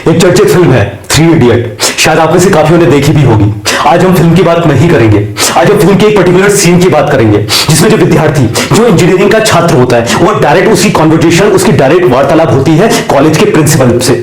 एक चर्चित फिल्म है थ्री इडियट, शायद आप में से काफियों ने देखी भी होगी। आज हम फिल्म की बात नहीं करेंगे, आज हम फिल्म के एक पर्टिकुलर सीन की बात करेंगे जिसमें जो विद्यार्थी जो इंजीनियरिंग का छात्र होता है वो डायरेक्ट उसकी कॉन्वर्जेशन, उसकी डायरेक्ट वार्तालाप होती है कॉलेज के प्रिंसिपल से।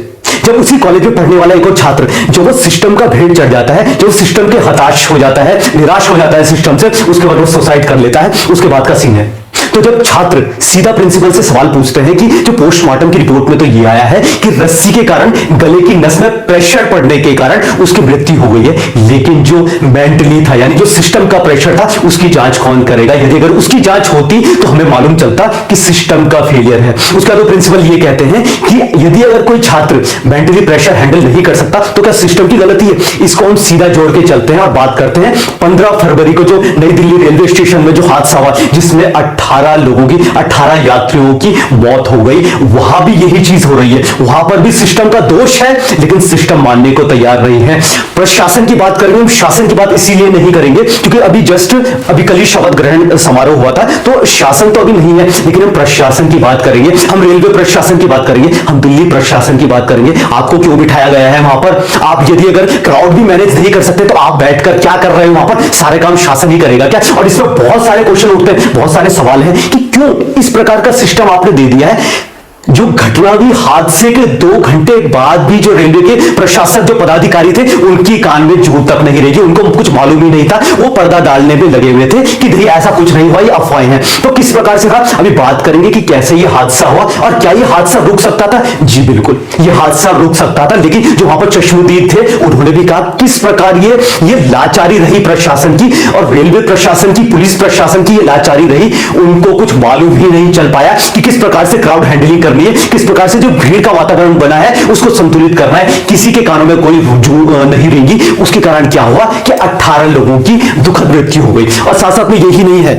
जब उसी कॉलेज में पढ़ने वाला एक और छात्र जो वो सिस्टम का भेड़ चढ़ जाता है, जो सिस्टम के हताश हो जाता है, निराश हो जाता है सिस्टम से, उसके बाद वो सुसाइड कर लेता है, उसके बाद का सीन है। तो जब छात्र सीधा प्रिंसिपल से सवाल पूछते हैं कि जो पोस्टमार्टम की रिपोर्ट में तो ये आया है कि रस्सी के कारण गले की नस में प्रेशर पड़ने के कारण उसकी मृत्यु हो गई है, लेकिन जो मेंटली था यानी जो सिस्टम का प्रेशर था उसकी जांच कौन करेगा? यदि अगर उसकी जांच होती तो हमें मालूम चलता कि सिस्टम का फेलियर है। उसका तो प्रिंसिपल ये कहते हैं कि यदि अगर कोई छात्र मेंटली प्रेशर हैंडल नहीं कर सकता तो क्या सिस्टम की गलती है? इसको हम सीधा जोड़ के चलते हैं और बात करते हैं 15 फरवरी को जो नई दिल्ली रेलवे स्टेशन में जो हादसा हुआ जिसमें 18 लोगों की, 18 यात्रियों की मौत हो गई, वहां भी यही चीज हो रही है। वहां पर भी सिस्टम का दोष है, लेकिन सिस्टम मानने को तैयार नहीं है। प्रशासन की बात करेंगे, हम शासन की बात इसीलिए नहीं करेंगे क्योंकि अभी कल ही शपथ ग्रहण समारोह हुआ था, तो शासन तो अभी नहीं है, लेकिन हम प्रशासन की बात करेंगे, हम रेलवे प्रशासन की बात करेंगे, हम दिल्ली प्रशासन की बात करेंगे। आपको क्यों बिठाया गया है वहां पर? आप यदि अगर क्राउड भी मैनेज नहीं कर सकते तो आप बैठकर क्या कर रहे हो वहां पर? सारे काम शासन ही करेगा क्या? और इसमें बहुत सारे क्वेश्चन उठते हैं, बहुत सारे सवाल हैं कि क्यों इस प्रकार का सिस्टम आपने दे दिया है। जो घटना हुई हादसे के 2 घंटे बाद भी जो रेलवे के प्रशासक जो पदाधिकारी थे उनकी कान में जूं तक नहीं रही, उनको कुछ मालूम ही नहीं था, वो पर्दा डालने में लगे हुए थे कि नहीं ऐसा कुछ नहीं हुआ, ये अफवाहें हैं। तो किस प्रकार से था अभी बात करेंगे कि कैसे ये हादसा हुआ और क्या ये हादसा रुक सकता था? जी बिल्कुल, ये हादसा रुक सकता था, लेकिन जो वहां पर चश्मदीद थे उन्होंने भी कहा किस प्रकार ये लाचारी रही प्रशासन की, और रेलवे प्रशासन की, पुलिस प्रशासन की ये लाचारी रही, उनको कुछ मालूम ही नहीं चल पाया कि किस प्रकार से क्राउड हैंडलिंग करनी है, किस प्रकार से जो भीड़ का वातावरण बना है उसको संतुलित करना है। किसी के कानों में कोई जू नहीं रहेगी। उसके कारण क्या हुआ कि 18 लोगों की दुखद मृत्यु हो गई। और साथ साथ में यही नहीं है,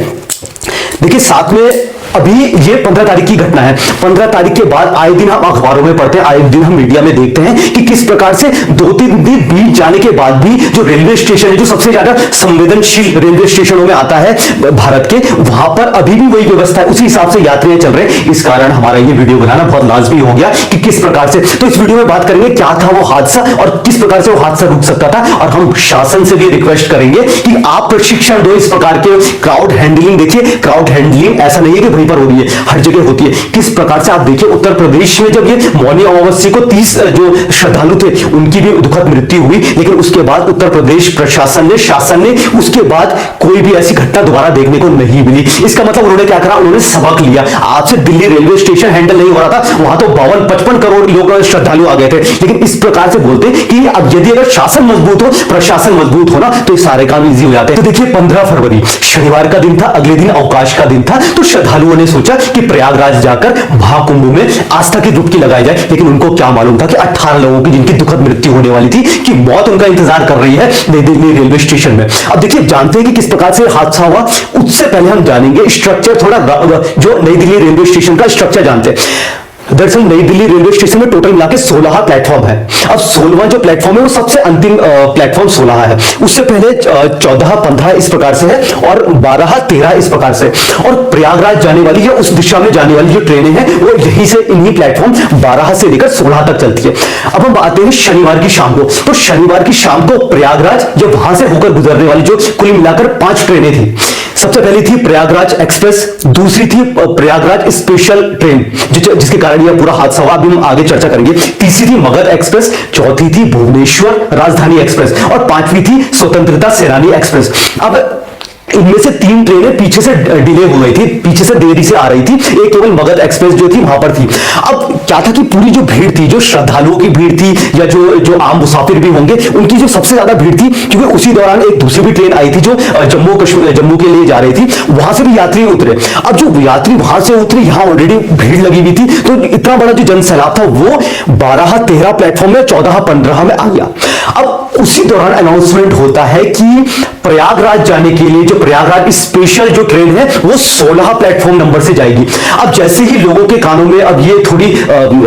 देखिए साथ में अभी ये 15 तारीख की घटना है। 15 तारीख के बाद आए दिन हम अखबारों में पढ़ते हैं, आए दिन हम मीडिया में देखते हैं कि किस प्रकार से 2-3 दिन बीत जाने के बाद भी जो रेलवे स्टेशन है, जो सबसे ज्यादा संवेदनशील रेलवे स्टेशनों में आता है भारत के, वहां पर अभी भी वही व्यवस्था है, उसी हिसाब से यात्रियां चल रहे हैं। इस कारण हमारा ये वीडियो बनाना बहुत लाजमी हो गया कि किस प्रकार से, तो इस वीडियो में बात करेंगे क्या था वो हादसा और किस प्रकार से वो हादसा रुक सकता था। और हम शासन से भी रिक्वेस्ट करेंगे कि आप प्रशिक्षण दो इस प्रकार के क्राउड हैंडलिंग। देखिए क्राउड हैंडलिंग ऐसा नहीं है कि पर हो रही है, हर जगह होती है। किस प्रकार से आप देखिए उत्तर प्रदेश में जब ये मौनी अमावस्या को 30 जो श्रद्धालु थे उनकी भी दुखद मृत्यु हुई, लेकिन उसके बाद उत्तर प्रदेश प्रशासन ने, शासन ने उसके बाद कोई भी ऐसी घटना दोबारा देखने को नहीं मिली। इसका मतलब उन्होंने क्या करा? उन्होंने सबक लिया। आज से दिल्ली रेलवे स्टेशन हैंडल नहीं हो रहा था, वहां तो 52-55 करोड़ लोग श्रद्धालु आ गए थे, लेकिन इस प्रकार से बोलते कि अब यदि अगर शासन मजबूत हो, प्रशासन मजबूत हो ना, तो ये सारे काम इजी हो जाते हैं। तो देखिए 15 फरवरी शनिवार का दिन था, अगले दिन अवकाश का दिन था, तो श्रद्धालुओं ने सोचा कि प्रयागराज जाकर महाकुंभ में आस्था की डुबकी लगाई जाए, लेकिन उनको क्या मालूम था कि 18 लोगों की जिनकी दुखद मृत्यु होने वाली थी, कि मौत उनका इंतजार कर रही है नई दिल्ली रेलवे स्टेशन में। अब देखिए जानते हैं कि किस प्रकार से हादसा हुआ, उससे पहले हम जानेंगे स्ट्रक्चर थोड़ा, जो नई दिल्ली रेलवे स्टेशन का स्ट्रक्चर जानते हैं। दरअसल नई दिल्ली रेलवे स्टेशन में टोटल मिला के 16 प्लेटफॉर्म है। अब 16वां जो प्लेटफॉर्म है वो सबसे अंतिम प्लेटफॉर्म 16 है। उससे पहले 14-15 इस प्रकार से है और 12-13 इस प्रकार से। और प्रयागराज जाने वाली या उस दिशा में जाने वाली जो ट्रेनें हैं वो यहीं से इन्हीं प्लेटफॉर्म 12 से लेकर 16 तक चलती है। अब हम आते हैं शनिवार की शाम को। तो शनिवार की शाम को प्रयागराज या वहां से होकर गुजरने वाली जो कुल मिलाकर 5 ट्रेनें थी। सबसे पहली थी प्रयागराज एक्सप्रेस, दूसरी थी प्रयागराज स्पेशल ट्रेन जिसके कारण यह पूरा हादसा हुआ, अभी हम आगे चर्चा करेंगे। तीसरी थी मगध एक्सप्रेस, चौथी थी भुवनेश्वर राजधानी एक्सप्रेस और 5वीं थी स्वतंत्रता सेनानी एक्सप्रेस। अब इनमें से 3 ट्रेनें पीछे से डिले हो गई थी, पीछे से देरी से आ रही थी, एक केवल मगध एक्सप्रेस जो थी वहां पर थी। अब क्या था कि पूरी जो भीड़ थी, जो श्रद्धालुओं की भीड़ थी या जो आम मुसाफिर भी होंगे, उनकी जो सबसे ज्यादा भीड़ थी, क्योंकि उसी दौरान एक दूसरी भी ट्रेन आई थी जो जम्मू के लिए जा रही थी, वहां से भी यात्री उतरे। अब जो यात्री वहां से उतरे, यहां ऑलरेडी भीड़ लगी हुई थी, तो इतना बड़ा जो जनसैलाब था वो 12-13 प्लेटफॉर्म में 14-15 में आ गया। अब उसी दौरान अनाउंसमेंट होता है कि प्रयागराज जाने के लिए जो प्रयागराज स्पेशल जो ट्रेन है वो 16 प्लेटफॉर्म नंबर से जाएगी। अब जैसे ही लोगों के कानों में अब ये थोड़ी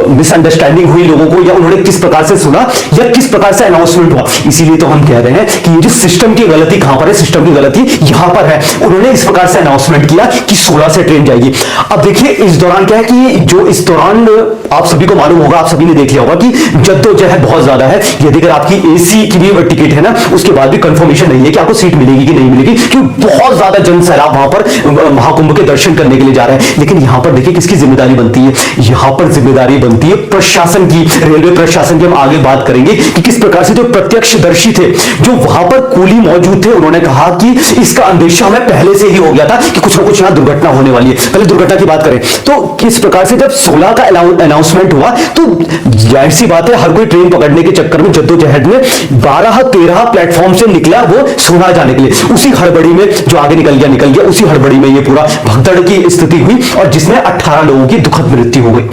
मिसअंडरस्टैंडिंग हुई लोगों को, या उन्होंने किस प्रकार से सुना, या किस प्रकार से अनाउंसमेंट हुआ। इसीलिए तो हम कह रहे हैं कि ये जो सिस्टम की गलती कहां पर है, सिस्टम की गलती यहां पर है। उन्होंने इस प्रकार से अनाउंसमेंट किया कि 16 से ट्रेन जाएगी। अब देखिए इस दौरान क्या है कि जो इस दौरान आप सभी को मालूम होगा, आप सभी ने देख लिया होगा कि जद्दोजहद बहुत ज्यादा है। यदि अगर आपकी एसी की भी टिकट है ना, उसके बाद भी कंफर्मेशन नहीं है कि आपको सीट मिलेगी कि नहीं मिलेगी, क्योंकि बहुत ज्यादा जन सैलाब वहां पर महाकुंभ के दर्शन करने के लिए जा रहे हैं। लेकिन यहां पर देखिए किसकी जिम्मेदारी बनती है, यहां पर जिम्मेदारी बनती है प्रशासन की, रेलवे प्रशासन की। हम आगे बात करेंगे कि किस प्रकार से जो प्रत्यक्षदर्शी थे, जो वहां पर कूली मौजूद थे, उन्होंने कहा कि इसका अंदेशा हमें पहले से ही हो गया था कि कुछ ना कुछ यहां दुर्घटना होने वाली है। पहले दुर्घटना की बात करें तो किस प्रकार से जब 16 का अनाउंसमेंट हुआ तो जाहिर सी बात है हर कोई ट्रेन पकड़ने के चक्कर में जद्दोजहद में 12-13 प्लेटफॉर्म से निकला वो 16 जाने के लिए। उसी हड़बड़ी में जो आगे निकल गया, उसी हड़बड़ी में ये पूरा भगदड़ की स्थिति हुई और जिसमें 18 लोगों की दुखद मृत्यु हो गई।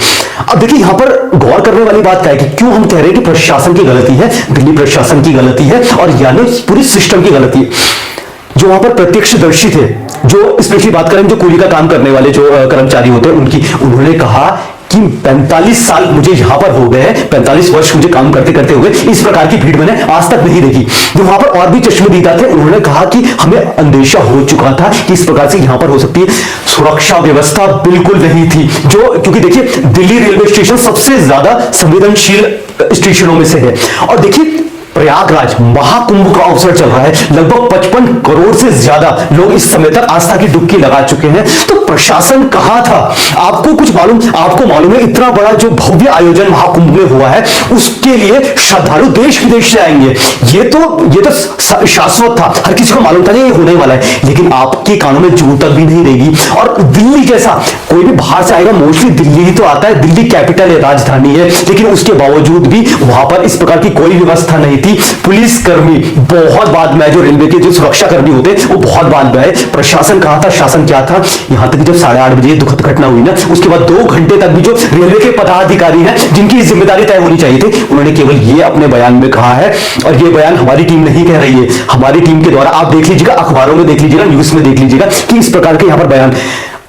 अब देखिए यहां पर गौर करने वाली बात क्या है कि क्यों हम कह रहे हैं कि प्रशासन की गलती है, दिल्ली प्रशासन की गलती है और यानी पूरी सिस्टम की गलती है। जो वहां पर प्रत्यक्षदर्शी थे, जो स्पेशली बात करें जो कूली का काम करने वाले जो कर्मचारी होते हैं उनकी, उन्होंने कहा कि 45 साल मुझे यहां पर हो गए हैं, 45 वर्ष मुझे काम करते करते हुए इस प्रकार की भीड़ मैंने आज तक नहीं देखी। जो वहां पर और भी चश्मदीदा थे उन्होंने कहा कि हमें अंदेशा हो चुका था कि इस प्रकार से यहां पर हो सकती है। सुरक्षा व्यवस्था बिल्कुल नहीं थी, जो क्योंकि देखिए दिल्ली रेलवे स्टेशन सबसे ज्यादा संवेदनशील स्टेशनों में से है। और देखिए प्रयागराज महाकुंभ का अवसर चल रहा है, लगभग 55 करोड़ से ज्यादा लोग इस समय तक आस्था की डुबकी लगा चुके हैं। तो प्रशासन कहां था? आपको कुछ मालूम, आपको मालूम है इतना बड़ा जो भव्य आयोजन महाकुंभ में हुआ है उसके लिए श्रद्धालु देश विदेश से आएंगे, ये तो शाश्वत था, हर किसी को मालूम था ये होने वाला है। लेकिन आपके कानों में जूं तक भी नहीं रहेगी। और दिल्ली जैसा कोई भी बाहर से आएगा, मोस्टली दिल्ली ही तो आता है, दिल्ली कैपिटल है, राजधानी है, लेकिन उसके बावजूद भी वहां पर इस प्रकार की कोई व्यवस्था नहीं थी। पुलिस कर्मी बहुत बाद में, जो रेलवे के जो सुरक्षा कर्मी होते वो बहुत बाद में आए। प्रशासन कहां था, शासन क्या था? यहां तक जब 8:30 बजे दुखद घटना हुई ना, उसके बाद 2 घंटे तक भी जो रेलवे के पदाधिकारी हैं जिनकी जिम्मेदारी तय होनी चाहिए थी, उन्होंने केवल ये अपने बयान में कहा है। और ये बयान हमारी टीम नहीं कह रही है, हमारी टीम के द्वारा आप देख लीजिएगा, अखबारों में देख लीजिएगा, न्यूज में देख लीजिएगा कि इस प्रकार के यहां पर बयान।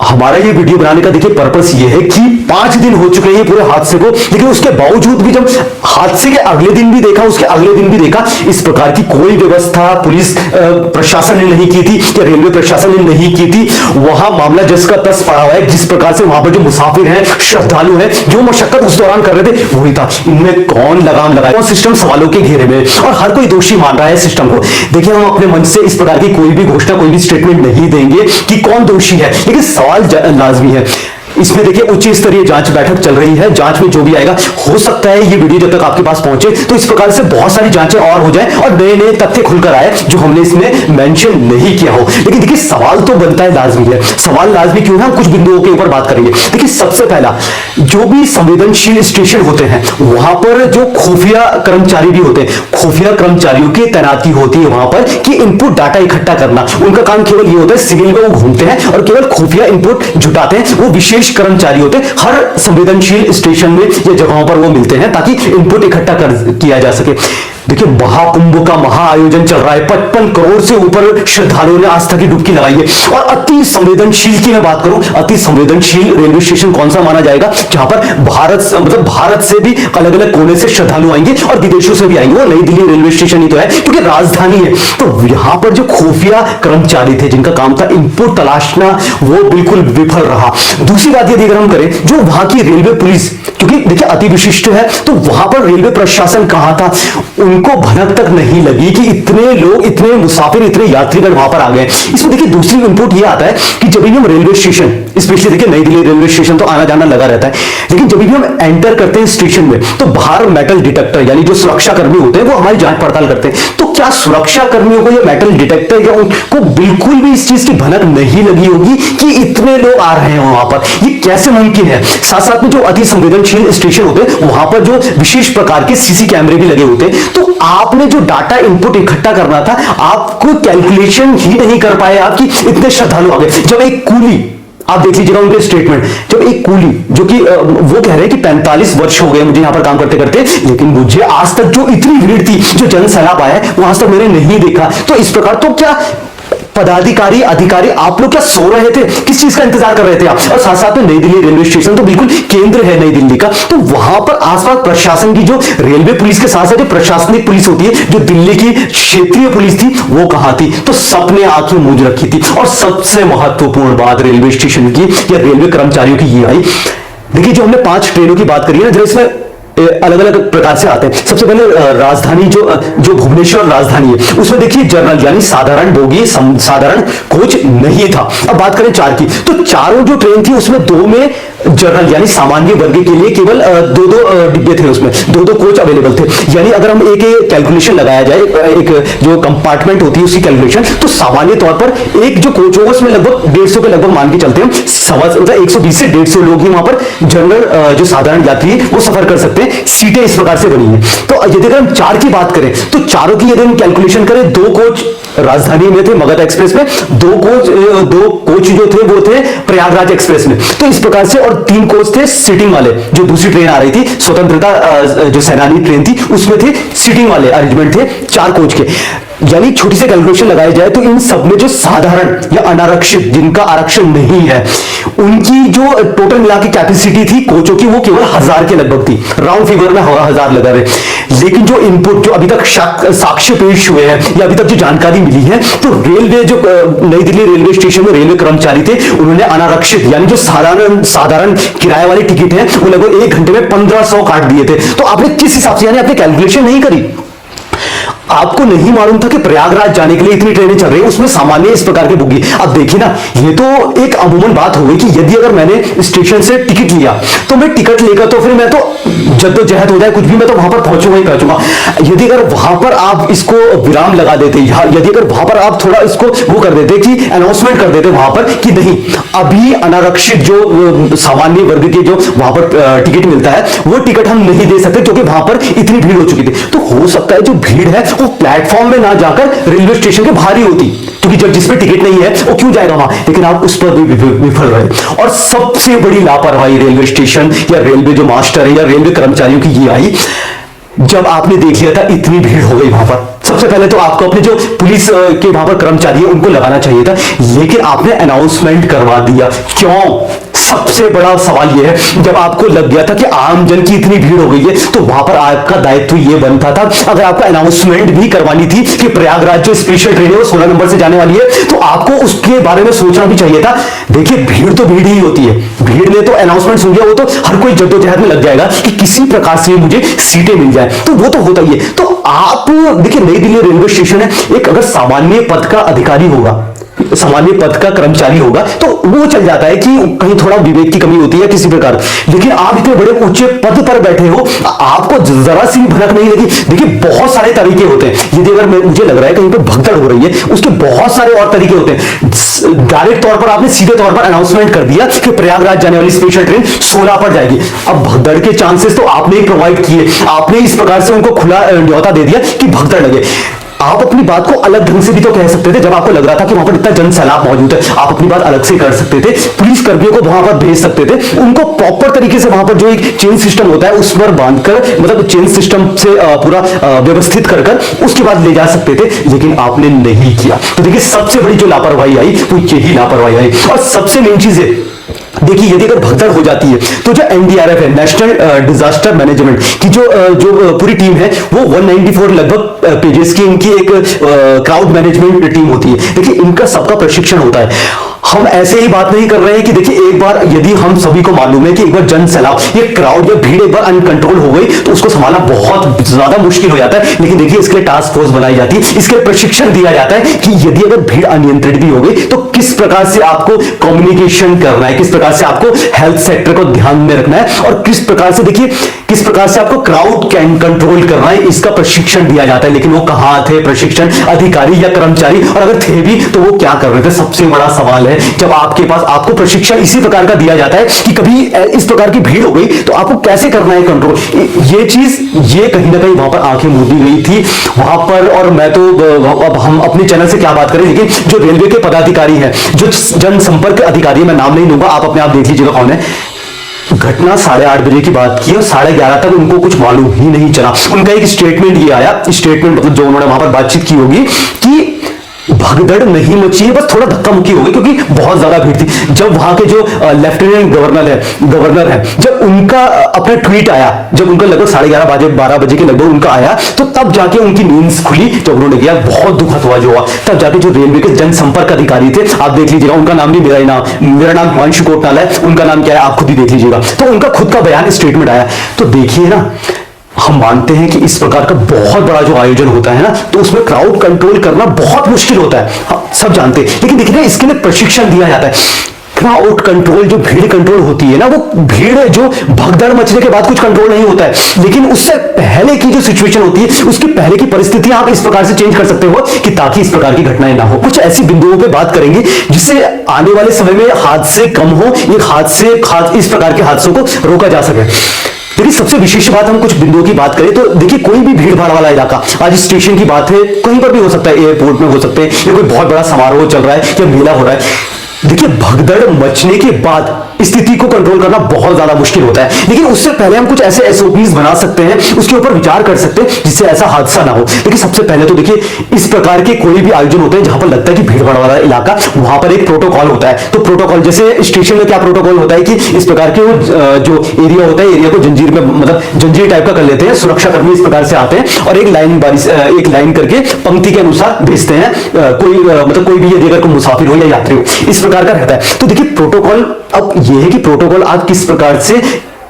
हमारा ये वीडियो बनाने का देखिए पर्पस ये है कि 5 दिन हो चुके हैं पूरे हादसे को, लेकिन उसके बावजूद भी जब हादसे के अगले दिन भी देखा, उसके अगले दिन भी देखा, इस प्रकार की कोई व्यवस्था पुलिस प्रशासन ने नहीं की थी या रेलवे प्रशासन ने नहीं की थी। वहां मामला जस का तस पड़ा हुआ है। जिस प्रकार से वहां पर जो मुसाफिर हैं, श्रद्धालु हैं, जो मशक्कत उस दौरान कर रहे थे वही था। इनमें कौन लगाम लगाए? कौन सिस्टम सवालों के घेरे में, और हर कोई दोषी मान रहा है सिस्टम को। देखिए हम अपने मन से इस प्रकार की कोई भी घोषणा, कोई भी स्टेटमेंट नहीं देंगे कि कौन दोषी है, लेकिन सवाल लाजमी है। इसमें देखिए उच्च स्तरीय जांच बैठक चल रही है, जांच में जो भी आएगा, हो सकता है ये वीडियो जब तक आपके पास पहुंचे तो इस प्रकार से बहुत सारी जांचें और हो जाए और नए नए तथ्य खुलकर आए जो हमने इसमें मेंशन नहीं किया हो। लेकिन देखिए सवाल तो बनता है, लाजमी है। सवाल लाजमी क्यों है, हम कुछ बिंदुओं के ऊपर बात करेंगे। देखिए सबसे पहला, जो भी संवेदनशील स्टेशन होते हैं वहां पर जो खुफिया कर्मचारी भी होते हैं, खुफिया कर्मचारियों की तैनाती होती है वहां पर कि इनपुट डाटा इकट्ठा करना। उनका काम केवल ये होता है, सिविल में वो घूमते हैं और केवल खुफिया इनपुट जुटाते हैं। वो विशेष कर्मचारी होते हैं, हर संवेदनशील स्टेशन में या जगहों पर वो मिलते हैं ताकि इनपुट इकट्ठा किया जा सके। देखिए महाकुंभ का महाआयोजन चल रहा है, 55 करोड़ से ऊपर श्रद्धालुओं ने आस्था की डुबकी लगाई है। और अति संवेदनशील की मैं बात करूं, अति संवेदनशील रेलवे स्टेशन कौन सा माना जाएगा? जहां पर भारत से भी अलग अलग कोने से श्रद्धालु आएंगे और विदेशों से भी आएंगे। वो नई दिल्ली रेलवे स्टेशन ही तो है क्योंकि राजधानी है। तो यहां पर जो खुफिया कर्मचारी थे जिनका काम था इनपुट तलाशना, वो बिल्कुल विफल रहा। दूसरी बात यदि अगर हम करें, जो वहां की रेलवे पुलिस, क्योंकि देखिए अति विशिष्ट है, तो वहां पर रेलवे प्रशासन कहां था? उनको भनक तक नहीं लगी कि इतने लोग, इतने मुसाफिर, इतने यात्रीगण वहां पर आ गए। इसमें देखिए दूसरी इनपुट ये आता है कि जब भी हम रेलवे स्टेशन, स्पेशली देखिए नई दिल्ली रेलवे स्टेशन तो आना जाना लगा रहता है, लेकिन जब भी हम एंटर करते हैं स्टेशन में तो बाहर मेटल डिटेक्टर यानी जो सुरक्षा कर्मी होते हैं वो हमारी जांच पड़ताल करते हैं। तो क्या सुरक्षा कर्मियों को ये मेटल डिटेक्टर या उनको बिल्कुल भी इस चीज की भनक नहीं लगी होगी कि इतने लोग आ रहे हैं वहां पर? ये कैसे मुमकिन है? साथ साथ में जो अति संवेदनशील स्टेशन होते हैं वहां पर जो विशेष प्रकार के सीसी कैमरे भी लगे होते हैं। तो आपने जो डाटा इनपुट इकट्ठा करना था, आपको कैलकुलेशन ही नहीं कर पाए आपकी इतने श्रद्धालु आ गए। जब एक कूली, आप देख लीजिएगा उनके स्टेटमेंट, जब एक कूली जो कि वो कह रहे हैं कि 45 वर्ष हो गए मुझे यहां पर काम करते करते, लेकिन मुझे आज तक जो इतनी भीड़ थी, जो जन सैलाब आया है वो आज तक मैंने नहीं देखा। तो इस प्रकार तो क्या पदाधिकारी अधिकारी आप लोग क्या सो रहे थे? किस चीज का इंतजार कर रहे थे आप? और साथ साथ में नई दिल्ली रेलवे स्टेशन तो बिल्कुल केंद्र है नई दिल्ली का, तो वहां पर आसपास प्रशासन की जो रेलवे पुलिस के साथ साथ जो प्रशासनिक पुलिस होती है, जो दिल्ली की क्षेत्रीय पुलिस थी, वो कहां थी? तो सबने आंखें मूंद रखी थी। और सबसे महत्वपूर्ण बात रेलवे स्टेशन की या रेलवे कर्मचारियों की ये आई, देखिए जो हमने 5 ट्रेनों की बात करी है ना, जरा इसमें अलग अलग प्रकार से आते हैं। सबसे पहले राजधानी जो भुवनेश्वर राजधानी है, उसमें देखिए जनरल यानी साधारण बोगी साधारण कोच नहीं था। अब बात करें 4 की, तो चारों जो ट्रेन थी उसमें 2 में जनरल यानी सामान्य वर्ग के लिए केवल 2 डिब्बे थे, उसमें 2 कोच अवेलेबल थे। यानी अगर हम एक कैलकुलेशन लगाया जाए, एक जो कंपार्टमेंट होती है उसकी कैलकुलेशन, तो सामान्य तौर पर एक जो कोच होगा उसमें लगभग 150 के लगभग मान के चलते हैं, 120 से 150 लोग ही वहां पर जनरल जो साधारण यात्री वो सफर कर सकते हैं। सीटें इस प्रकार से बनी है। तो यदि अगर हम 4 की बात करें, तो चारों की यदि हम कैलकुलेशन करें, 2 कोच राजधानी में थे मगध एक्सप्रेस में, 2 कोच जो थे वो थे प्रयागराज एक्सप्रेस में। तो इस प्रकार से, और 3 कोच थे सीटिंग वाले, जो दूसरी ट्रेन आ रही थी स्वतंत्रता जो सेनानी ट्रेन थी उसमें थे सीटिंग वाले अरेंजमेंट थे 4 कोच के। यानी छोटी सी कैलकुलेशन लगाई जाए तो इन सब में जो साधारण या अनारक्षित जिनका आरक्षण नहीं है, उनकी जो टोटल मिला के कैपेसिटी थी कोचों की, वो केवल 1000 के लगभग थी। राउंड फिगर में 1000 लगा रहे। लेकिन जो इनपुट जो अभी तक साक्ष्य पेश हुए हैं या अभी तक जो जानकारी मिली है, तो रेलवे जो नई दिल्ली रेलवे स्टेशन में रेलवे कर्मचारी थे, उन्होंने अनारक्षित यानी जो साधारण किराए वाली टिकट है वो लगभग 1 घंटे में 1500 काट दिए थे। तो आपने किस हिसाब से, यानी आपने कैलकुलेशन नहीं करी, आपको नहीं मालूम था कि प्रयागराज जाने के लिए इतनी ट्रेनें चल रही है, उसमें सामान्य इस प्रकार के बुगी। अब देखिए ना, ये तो एक अमूमन बात हो गई कि यदि अगर मैंने स्टेशन से टिकट लिया तो मैं टिकट लेकर तो फिर मैं तो जद्दोजहद हो जाए कुछ भी, मैं तो वहां पर पहुंचूंगा ही पहुंचूंगा। यदि अगर वहां पर आप इसको विराम लगा देते, यदि अगर वहां पर आप थोड़ा इसको वो कर देते कि अनाउंसमेंट कर देते वहां पर कि नहीं, अभी अनारक्षित जो सामान्य वर्ग के जो वहां पर टिकट मिलता है वो टिकट हम नहीं दे सकते क्योंकि वहां पर इतनी भीड़ हो चुकी थी, तो हो सकता है जो भीड़ है वो प्लेटफॉर्म में ना जाकर रेलवे स्टेशन के बाहर ही होती, क्योंकि जब जिसमें टिकट नहीं है वो क्यों जाएगा वहां। लेकिन आप उस पर भी विफल रहे। और सबसे बड़ी लापरवाही रेलवे स्टेशन या रेलवे जो मास्टर है या रेलवे कर्मचारियों की ये आई, जब आपने देख लिया था इतनी भीड़ हो गई वहां पर, सबसे पहले तो आपको अपने जो पुलिस के वहां पर कर्मचारी है उनको लगाना चाहिए था, लेकिन आपने अनाउंसमेंट करवा दिया। क्यों? सबसे बड़ा सवाल यह है, जब आपको लग गया था कि आम जन की इतनी भीड़ हो गई है, तो वहां पर आपका दायित्व यह बनता था, अगर आपको अनाउंसमेंट भी करवानी थी कि प्रयागराज जो स्पेशल ट्रेन है वो 16 नंबर से जाने वाली है, तो आपको उसके बारे में सोचना भी चाहिए था। देखिए भीड़ तो भीड़ ही होती है, भीड़ ने तो अनाउंसमेंट सुन लिया, वो तो हर कोई जद्दोजहद में लग जाएगा कि किसी प्रकार से मुझे सीटें मिल जाए, तो वो तो होता ही है। तो आप देखिए नई दिल्ली रेलवे स्टेशन है, एक अगर सामान्य पद का अधिकारी होगा, सामान्य पद का कर्मचारी होगा, तो वो चल जाता है कि कहीं थोड़ा विवेक की कमी होती है किसी प्रकार, लेकिन आप इतने बड़े ऊंचे पद पर बैठे हो, आपको जरा सी भनक नहीं लगी। देखिए बहुत सारे तरीके होते हैं, यदि अगर मुझे लग रहा है कहीं पर भगदड़ हो रही है, उसके बहुत सारे और तरीके होते हैं। डायरेक्ट तौर पर आपने सीधे तौर पर अनाउंसमेंट कर दिया कि प्रयागराज जाने वाली स्पेशल ट्रेन 16 पर जाएगी। अब भगदड़ के चांसेस तो आपने ही प्रोवाइड किए, आपने इस प्रकार से उनको खुला न्योता दे दिया कि भगदड़ लगे। आप अपनी बात को अलग ढंग से भी तो कह सकते थे, जब आपको लग रहा था कि वहां पर इतना जन सैलाब मौजूद है, आप अपनी बात अलग से कर सकते थे, पुलिस कर्मियों को वहां पर भेज सकते थे, उनको प्रॉपर तरीके से वहां पर जो एक चेन सिस्टम होता है उस पर बांधकर, मतलब चेन सिस्टम से पूरा व्यवस्थित कर उसके बाद ले जा सकते थे, लेकिन आपने नहीं किया। तो देखिए सबसे बड़ी जो लापरवाही आई वो यही लापरवाही आई। और सबसे मेन चीज है, देखिए यदि अगर भगदड़ हो जाती है तो जो एनडीआरएफ है, नेशनल डिजास्टर मैनेजमेंट की जो पूरी टीम है, वो 194 लगभग पेजेस की इनकी एक क्राउड मैनेजमेंट टीम होती है। देखिए इनका सबका प्रशिक्षण होता है। हम ऐसे ही बात नहीं कर रहे हैं कि देखिए एक बार यदि हम सभी को मालूम है कि एक बार जन सैलाब, ये क्राउड या भीड़ एक बार अनकंट्रोल हो गई तो उसको संभालना बहुत ज्यादा मुश्किल हो जाता है। लेकिन देखिए इसके लिए टास्क फोर्स बनाई जाती है, इसके लिए प्रशिक्षण दिया जाता है कि यदि अगर भीड़ अनियंत्रित भी हो गई तो किस प्रकार से आपको कम्युनिकेशन करना है, किस प्रकार से आपको हेल्थ सेक्टर को ध्यान में रखना है, और किस प्रकार से देखिए किस प्रकार से आपको क्राउड कैन कंट्रोल करना है, इसका प्रशिक्षण दिया जाता है। लेकिन वो कहां थे प्रशिक्षण अधिकारी या कर्मचारी, और अगर थे भी तो वो क्या कर रहे थे? सबसे बड़ा सवाल है, जब आपके पास आपको प्रशिक्षण इसी प्रकार का दिया जाता है कि कभी इस प्रकार की भीड़ हो गई तो आपको कैसे करना है कंट्रोल, ये चीज ये कहीं ना कहीं वहां पर आंखें मूंदी गई थी वहां पर। और मैं तो अब हम अपने चैनल से क्या बात करें, लेकिन जो रेलवे के पदाधिकारी हैं, जो जनसंपर्क अधिकारी, मैं नाम नहीं लूंगा, आप अपने आप देख लीजिएगा कौन है। घटना 8:30 बजे की बात की और 11:30 तक उनको कुछ मालूम ही नहीं चला। उनका एक स्टेटमेंट ये आया, स्टेटमेंट मतलब जो उन्होंने वहां पर बातचीत की होगी कि भगदड़ नहीं मची है, बस थोड़ा धक्का मुक्की हो गई क्योंकि बहुत ज्यादा भीड़ थी। जब वहां के जो लेफ्टिनेंट गवर्नर है, जब उनका अपना ट्वीट आया, जब उनका लगभग 11:30 12 बजे के लगभग उनका आया, तो तब जाके उनकी नींद खुली। जब उन्होंने किया, बहुत दुखद हुआ जो हुआ, तब जाके जो रेलवे के जनसंपर्क अधिकारी थे, आप देख लीजिएगा, उनका नाम भी मेरा नाम हिमांशु कोटनाल है, उनका नाम क्या है आप खुद ही देख लीजिएगा। तो उनका खुद का बयान स्टेटमेंट आया। तो देखिए ना, हम मानते हैं कि इस प्रकार का बहुत बड़ा जो आयोजन होता है ना, तो उसमें क्राउड कंट्रोल करना बहुत मुश्किल होता है, हाँ, सब जानते हैं। लेकिन देखिए इसके लिए प्रशिक्षण दिया जाता है। क्राउड कंट्रोल, जो भीड़ कंट्रोल होती है ना, वो भीड़ जो भगदड़ मचने के बाद कुछ कंट्रोल नहीं होता है, लेकिन उससे पहले की जो सिचुएशन होती है, उसकी पहले की परिस्थितियां आप इस प्रकार से चेंज कर सकते हो कि ताकि इस प्रकार की घटनाएं ना हो। कुछ ऐसी बिंदुओं पे बात करेंगे जिससे आने वाले समय में हादसे कम हो, इस प्रकार के हादसों को रोका जा सके। देखिए सबसे विशेष बात, हम कुछ बिंदुओं की बात करें तो देखिए, कोई भी भीड़ भाड़ वाला इलाका, आज स्टेशन की बात है, कहीं पर भी हो सकता है, एयरपोर्ट में हो सकते हैं, या कोई बहुत बड़ा समारोह चल रहा है या मेला हो रहा है। देखिए भगदड़ मचने के बाद स्थिति को कंट्रोल करना बहुत ज्यादा मुश्किल होता है, लेकिन उससे पहले हम कुछ ऐसे एसओपीज बना सकते हैं, उसके ऊपर विचार कर सकते हैं जिससे ऐसा हादसा ना हो। देखिए सबसे पहले तो देखिए, इस प्रकार के कोई भी आयोजन होते हैं जहां पर लगता है कि भीड़ भाड़ वाला इलाका, वहां पर एक प्रोटोकॉल होता है। तो प्रोटोकॉल जैसे स्टेशन में क्या प्रोटोकॉल होता है कि इस प्रकार के जो एरिया होता है, एरिया को जंजीर में, मतलब जंजीर टाइप का कर लेते हैं, सुरक्षा कर्मी इस प्रकार से आते हैं और एक लाइन करके पंक्ति के अनुसार भेजते हैं, कोई भी यदि अगर कोई मुसाफिर हो या यात्री हो, इस प्रकार का रहता है। तो देखिए प्रोटोकॉल, अब यह है कि प्रोटोकॉल आप किस प्रकार से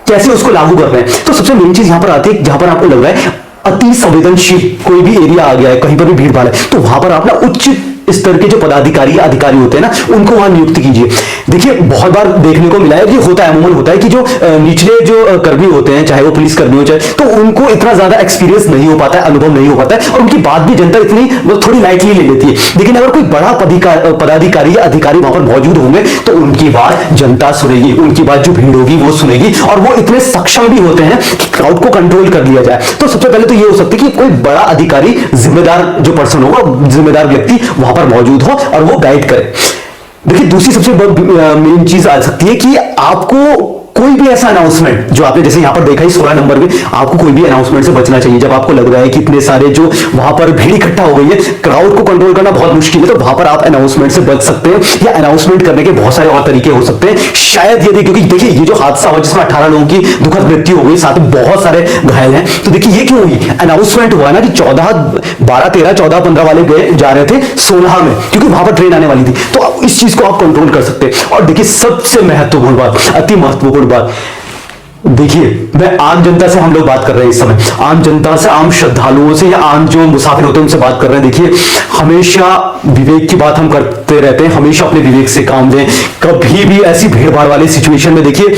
कैसे उसको लागू कर रहे हैं। तो सबसे मेन चीज यहां पर आती है, जहां पर आपको लग रहा है अति संवेदनशील कोई भी एरिया आ गया है, कहीं पर भी भीड़ भाड़ है, तो वहां पर आप ना उच्च स्तर के जो पदाधिकारी अधिकारी होते हैं ना, उनको वहां नियुक्त कीजिए। देखिए बहुत बार देखने को मिला है कि होता है, अमूमन होता है कि जो निचले जो कर्मी होते हैं, चाहे वो पुलिस कर्मी हो, चाहे, तो उनको इतना ज्यादा एक्सपीरियंस नहीं हो पाता है, अनुभव नहीं हो पाता है, और उनकी बात भी जनता इतनी थोड़ी लाइटली ले लेती है। लेकिन अगर कोई बड़ा पदाधिकारी या अधिकारी वहां पर मौजूद होंगे तो उनकी बात जनता सुनेगी, उनकी बात जो भीड़ होगी वो सुनेगी, और वो इतने सक्षम भी होते हैं कि क्राउड को कंट्रोल कर लिया जाए। तो सबसे पहले तो ये हो सकता है कि कोई बड़ा अधिकारी, जिम्मेदार जो पर्सन होगा, जिम्मेदार व्यक्ति वहां पर मौजूद हो और वो गाइड करे। देखिए दूसरी सबसे मेन चीज आ सकती है कि आपको कोई भी ऐसा अनाउंसमेंट जो आपने जैसे यहां पर देखा ही 16 नंबर में, आपको कोई भी अनाउंसमेंट से बचना चाहिए। जब आपको लग रहा है कि इतने सारे जो वहां पर भीड़ इकट्ठा हो गई है, क्राउड को कंट्रोल करना बहुत मुश्किल है, तो वहां पर आप अनाउंसमेंट से बच सकते हैं, या अनाउंसमेंट करने के बहुत सारे और तरीके हो सकते हैं। शायद यदि, क्योंकि देखिए ये जो हादसा हुआ जिसमें 18 लोगों की दुखद मृत्यु हो गई, साथ में बहुत सारे घायल हैं, तो देखिए ये क्यों हुई, अनाउंसमेंट हुआ ना कि 12 13 14 15 वाले गए जा रहे थे सोलह में, क्योंकि वहां पर ट्रेन आने वाली थी। तो इस चीज को आप कंट्रोल कर सकते हैं। और देखिए सबसे महत्वपूर्ण बात, अति महत्वपूर्ण बात, देखिए मैं आम जनता से हम लोग बात कर रहे हैं इस समय, आम जनता से, आम श्रद्धालुओं से, या आम जो मुसाफिर होते हैं उनसे बात कर रहे हैं। देखिए हमेशा विवेक की बात हम करते रहते हैं, हमेशा अपने विवेक से काम लें। कभी भी ऐसी भीड़ भाड़ वाली सिचुएशन में देखिए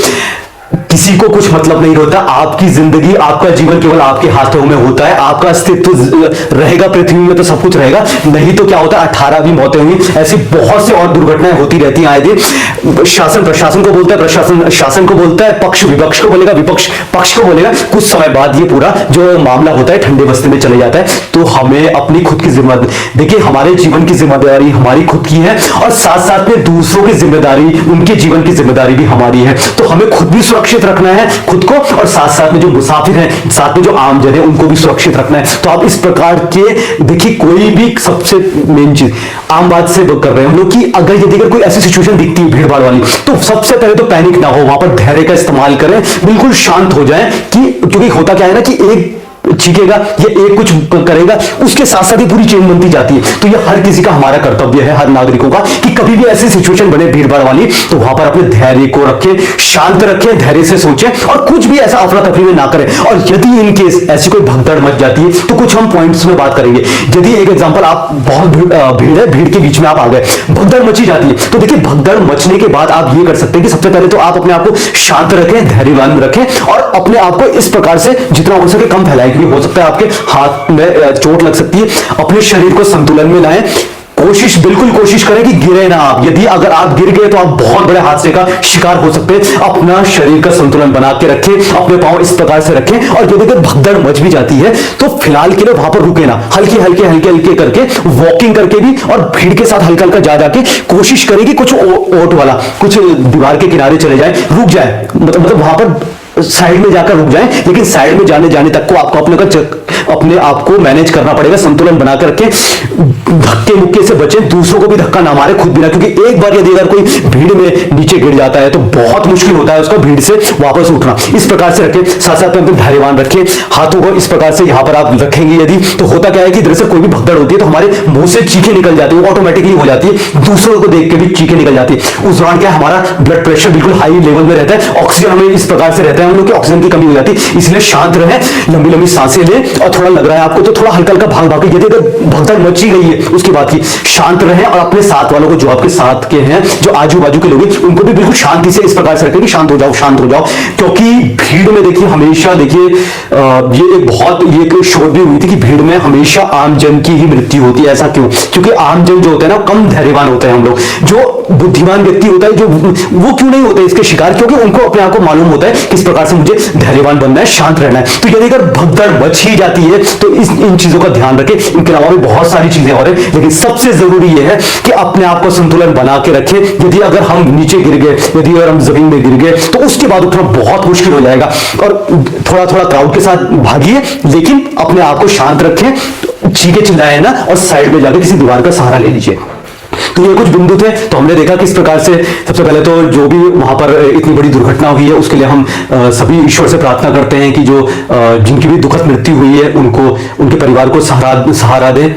किसी को कुछ मतलब नहीं होता। आपकी जिंदगी, आपका जीवन केवल आपके हाथों में होता है। आपका अस्तित्व रहेगा पृथ्वी में तो सब कुछ रहेगा, नहीं तो क्या होता है 18 भी मौतें हुई, ऐसी बहुत सी और दुर्घटनाएं होती रहती हैं आए दिन। शासन प्रशासन को बोलता है, प्रशासन शासन को बोलता है, पक्ष विपक्ष को बोलेगा, विपक्ष पक्ष को बोलेगा। कुछ समय बाद ये पूरा जो मामला होता है ठंडे बस्ते में चले जाता है। तो हमें अपनी खुद की जिम्मेदारी, देखिए हमारे जीवन की जिम्मेदारी हमारी खुद की है, और साथ साथ में दूसरों की जिम्मेदारी, उनके जीवन की जिम्मेदारी भी हमारी है। तो हमें खुद भी सुरक्षित रखना है खुद को, और साथ साथ में जो मुसाफिर हैं, साथ में जो आमजन है, उनको भी सुरक्षित रखना है। तो आप इस प्रकार के देखिए, कोई भी सबसे मेन चीज आम बात से कर रहे हैं हम लोग कि अगर कोई ऐसी सिचुएशन दिखती है भीड़ भाड़ वाली, तो सबसे पहले तो पैनिक ना हो, वहां पर धैर्य का इस्तेमाल करें, बिल्कुल शांत हो जाएं। कि क्योंकि होता क्या है ना कि एक चीखेगा, ये एक कुछ करेगा, उसके साथ साथ ही पूरी चेन बनती जाती है। तो ये हर किसी का, हमारा कर्तव्य है, हर नागरिकों का, कि कभी भी ऐसी सिचुएशन बने भीड़ भाड़ वाली, तो वहां पर अपने धैर्य को रखें, शांत रखें, धैर्य से सोचें, और कुछ भी ऐसा अफरा तफरी में ना करें। और यदि इन केस ऐसी कोई भगदड़ मच जाती है, तो कुछ हम पॉइंट्स में बात करेंगे। यदि एक एग्जांपल, आप बहुत भीड़ है, भीड़ के बीच में आप आ गए, भगदड़ मची जाती है, तो देखिए भगदड़ मचने के बाद आप ये कर सकते हैं कि सबसे पहले तो आप अपने आप को शांत रखें, धैर्यवान रखें, और अपने आप को इस प्रकार से जितना हो सके कम फैलाएं, क्योंकि हो सकता है आपके हाथ में चोट लग सकती है। अपने शरीर को संतुलन में लाएं, बिल्कुल कोशिश करें कि गिरे ना आप। यदि अगर आप गिर गए तो आप बहुत बड़े हादसे का शिकार हो सकते हैं। अपना शरीर का संतुलन बना के रखें, अपने पांव इस प्रकार से रखें, और यदि अगर भगदड़ मच भी जाती है तो फिलहाल के लिए वहां पर रुके ना, हल्के हल्के करके वॉकिंग करके भी, और भीड़ के साथ हल्का हल्का जा जाके कोशिश करें कि कुछ ओट वाला, कुछ दीवार के किनारे चले जाए, रुक जाए, मतलब वहां पर साइड में जाकर रुक जाएं। लेकिन साइड में जाने तक को आपको अपने का अपने आप को मैनेज करना पड़ेगा, संतुलन बनाकर रखें, धक्के मुक्के से बचें, दूसरों को भी धक्का ना मारे, खुद भी ना, क्योंकि एक बार यदि अगर कोई भीड़ में नीचे गिर जाता है तो बहुत मुश्किल होता है उसका भीड़ से वापस उठना। इस प्रकार से रखें, साथ साथ में अपने धैर्यवान रखें, हाथों को इस प्रकार से यहां पर आप रखेंगे यदि, तो होता क्या है कि दरअसल कोई भी भगदड़ होती है तो हमारे मुंह से चीखें निकल जाती है, ऑटोमेटिकली हो जाती है, दूसरों को देख के भी चीखें निकल जाती है। उस दौरान क्या हमारा ब्लड प्रेशर बिल्कुल हाई लेवल में रहता है, ऑक्सीजन हमें इस प्रकार से रहता है, हम लोग की ऑक्सीजन की कमी हो जाती है। इसलिए शांत रहे, लंबी लंबी सांसें लें, और थोड़ा लग रहा है आपको तो थोड़ा हल्का हल्का भाग भाग, यदि अगर भगदड़ मची गई है उसकी बात की, शांत रहें, और अपने साथ वालों को, जो आपके साथ के हैं, जो आजू बाजू के लोग हैं, उनको भी बिल्कुल शांति से इस प्रकार से रखें कि शांत हो जाओ, शांत हो जाओ। क्योंकि भीड़ में देखिए हमेशा देखिए ये एक बहुत ये एक शोध भी हुई थी कि भीड़ में हमेशा आम जन की ही मृत्यु होती है। ऐसा क्यों? क्योंकि आम जन जो होता है ना, कम धैर्यवान होते हैं हम लोग। जो बुद्धिमान व्यक्ति होता है जो वो क्यों नहीं होते इसके शिकार? क्योंकि उनको अपने आप को मालूम होता है किस प्रकार से मुझे धैर्यवान बनना है, शांत रहना है। तो यदि अगर भगदड़ बच ही जाती है तो इन चीजों का ध्यान रखें। इनके अलावा भी बहुत सारी चीजें और हैं, लेकिन सबसे जरूरी यह है कि अपने आप को संतुलन बना के रखें। यदि अगर हम नीचे गिर गए, यदि अगर हम जमीन में गिर गए, तो उसके बाद उठना बहुत मुश्किल हो जाएगा। और थोड़ा थोड़ा क्राउड के साथ भागिए, लेकिन अपने आप को शांत रखें, चीखे चिल्लाए ना, और साइड में जाकर किसी दीवार का सहारा ले लीजिए। तो ये कुछ बिंदु थे। तो हमने देखा किस प्रकार से सबसे पहले तो जो भी वहां पर इतनी बड़ी दुर्घटना हुई है उसके लिए हम सभी ईश्वर से प्रार्थना करते हैं कि जो जिनकी भी दुखद मृत्यु हुई है उनको, उनके परिवार को सहारा दे।